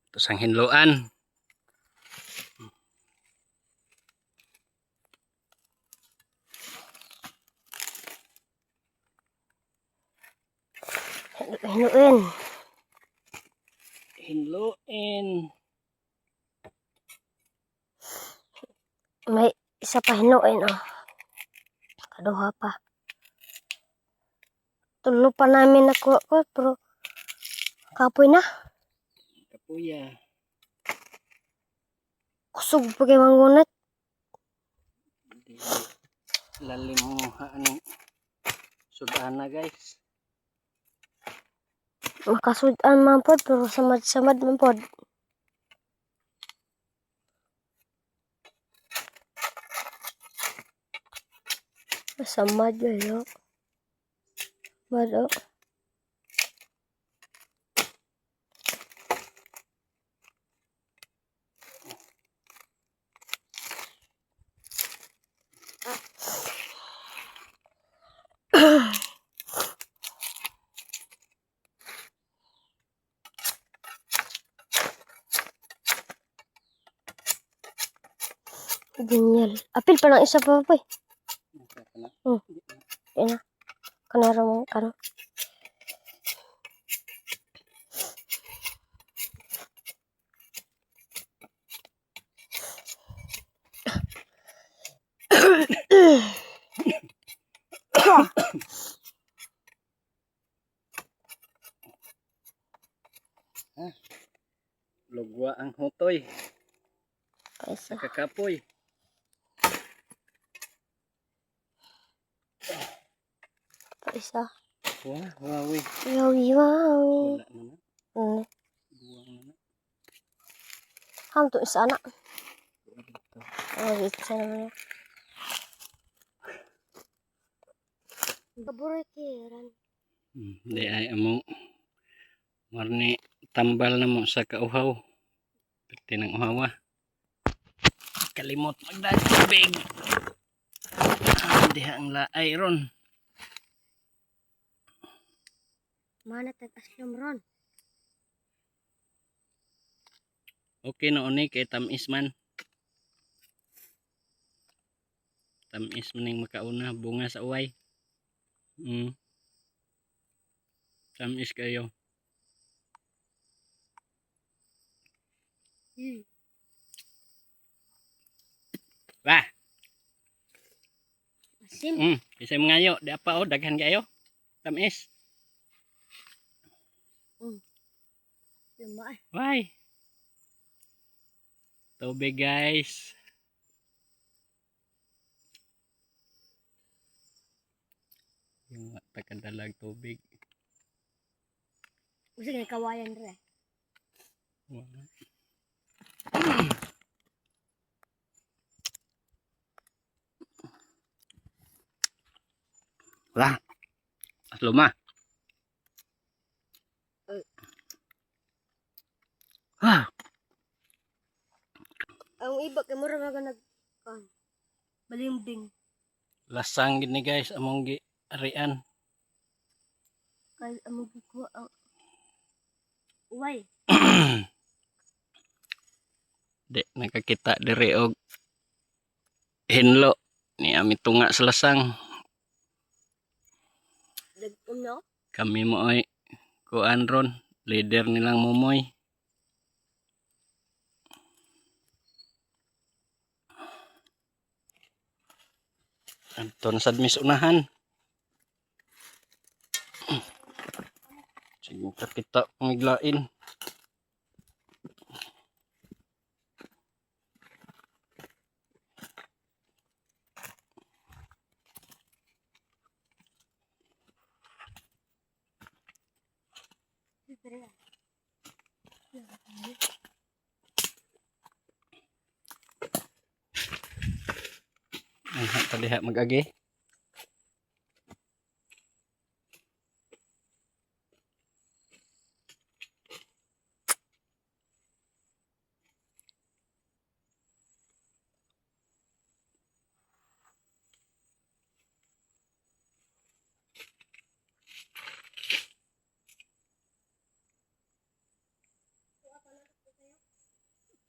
Ito sang hinloan. Hinuin. Hinloin. May isa pa hinuin, oh. Kaduha pa. Tulo pa namin nakuha ko, pero kapoy na. Kapuya. Kusog pa kay mangunat. Lalim mo aning sudana guys. Makasudan man pod, pero samad-samad man pod. Samad yun, Mado. Ginyal. Apil pa ng isa pa, boy. Yan na. Kanara mo, kano. Lugwa ang hutoy. Isa. Sa kakapoy. Pa isa. Wah, wawi. Yawi, yawi. Wala naman. Buwang naman. Ham to isa na. Oh, isa naman. Paborit kiran. Di ay among marni tambal na mo sa kauhaw. Pati ng uhawa. Kalimot magdaan tubig. Diha ang laay ron. Mana tag-asyam ron. Okay noon kay tamis man. Tamis man yung makauna. Bunga sa uway. Tamis kayo. Wah! Asim. Isa mga yo. Di apa o. Daghan kayo. Tamis. Luma. Why? Tubig guys. Yung takadalag tubig. Gusto nga kawayan rin. Wah. Luma. Ah. Ang iba kay mura nga nag balimbing. Lasang gini guys among giarian. Kay among kuha ang uway. Di nakakita diri og hinlo ni ami tunga sa lasang. No? Kami mo ay kuan ron, leader nilang mumoy. Anton sad mis unahan. Sige kita miglain. Ang taliha mag-agi.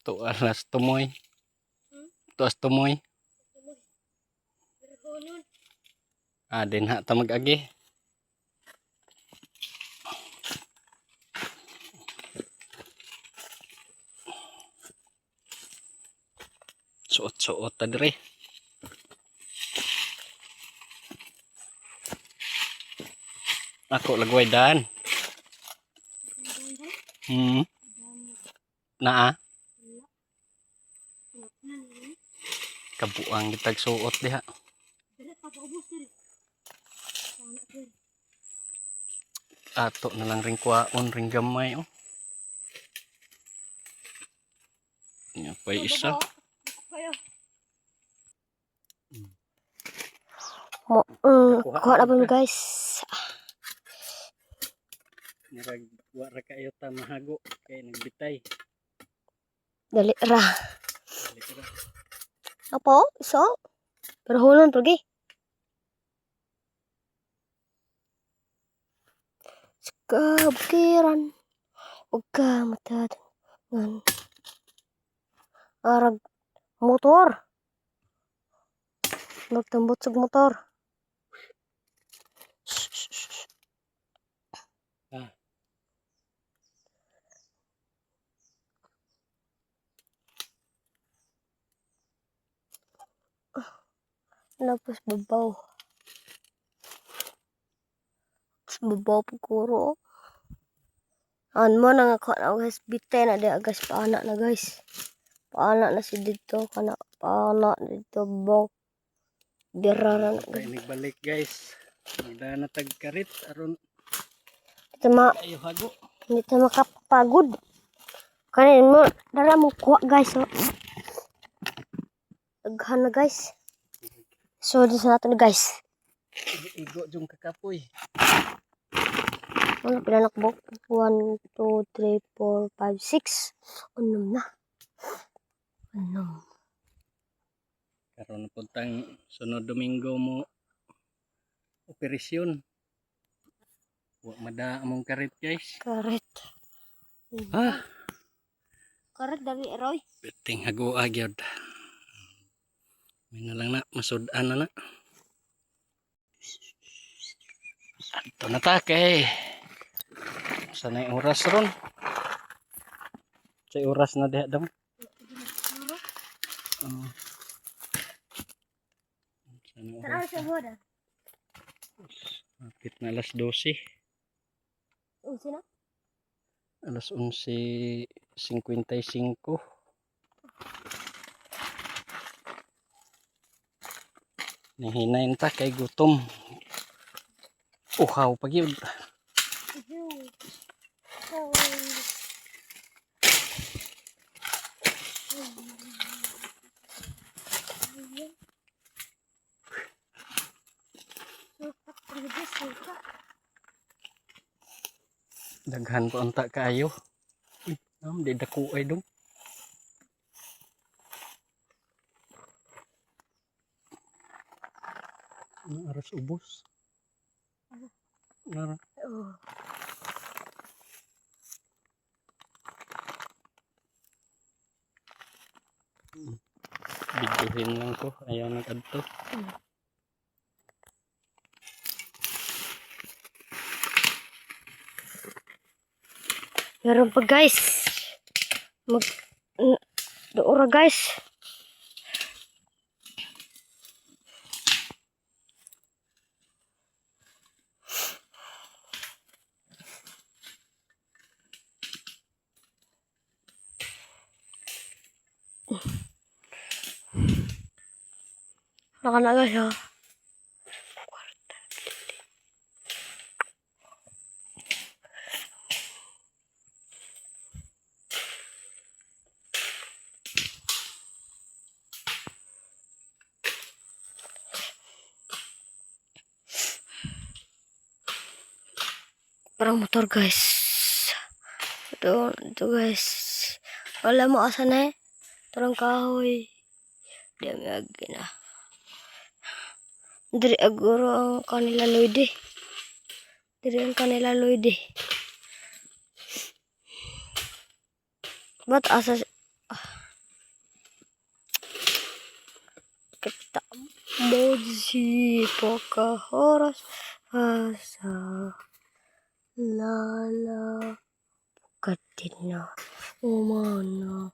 Tuas tumoy. Tuas tumoy. Din ha tamag agi. Suot-suot ta dire. Ako lagway daan. Naa. Kabuang gitag suot diha. Ato na lang ring kuwaon ring gamay oh. Nya pa isa. Kuha na po guys. Nirag wara kayo ta mahago kay nagbitay. Dali ra. Apo, iso. Pero hulon pergi. Kabukiran. Uga matatan. Arag motor. Magtambot sa motor. Tapos babaw. Babaw pagkuro. Mo nang ako na guys. Bitay na di agas paana na guys. Paana na si dito. Kana paana dito baw. Dirara na guys. Nagbalik guys. Nagda na tagkarit. Aron. Ayo hago. Hindi tayo makapagod. Kanin mo. Dara mo kuha guys. Oh. Aghan na guys. So, dito na natin guys. Igo yung kakapoy. Ano pinanakbok? 1, 2, 3, 4, 5, 6. Unom na. Unom. Karon na puntang sunod Domingo mo operasyon. Wa mada among karit guys. Karet. Karet dari Roy. Beting hago agyod. May na lang na masudan na na. Ito na ta kay. Sana yung oras ron. Sa oras na diha dam. Tara sa boda. Kapit na alas 12. Sino? Alas 11:55. Nihinayin ta kay gutom. Uhaw pag yun. Daghan ko anta kaayo. Di dako ay dong. Aras ubos. Nara. Biduhin lang ko. Ayaw nag-adto. Meron pa guys. Doora guys. Naka na guys ha. Parang motor guys. Ito guys. Wala mo asa na eh. Tarang kahoy. Di ang agi na. Dari aguro ang kanila loide. Dari ang kanila loide. Ba't asa... Moji Pocahontas asa lala katina umana.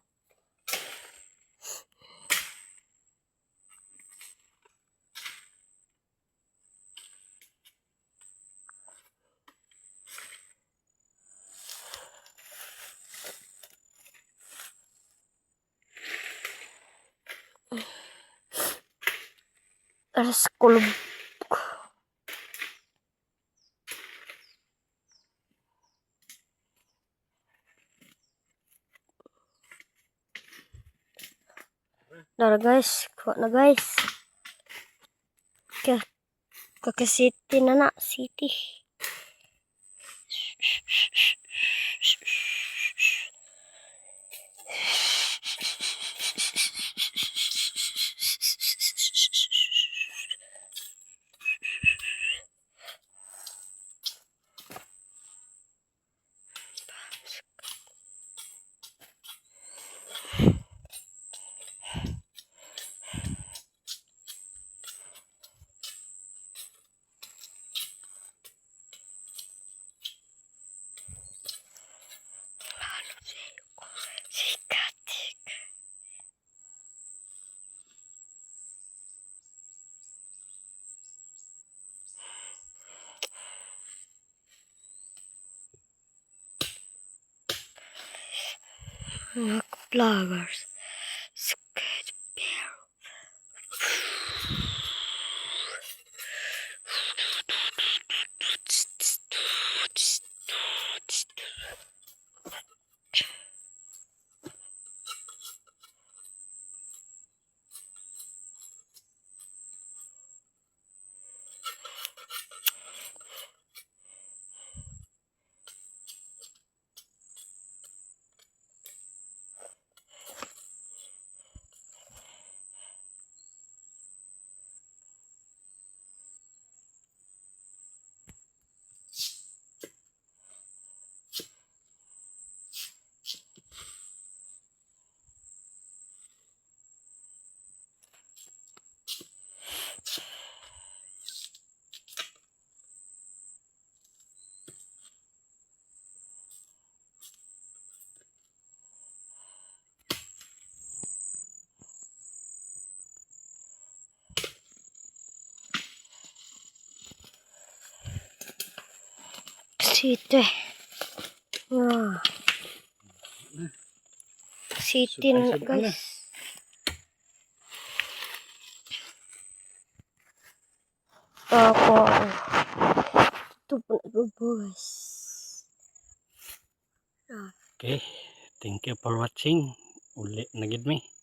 Aras kulub. Dara guys, kuha na guys. City na city. Mga flowers. Skate bear. City. Wah. City na guys. Ako. Ito po nagbubugas. Okay, thank you for watching. Uli na gid mi.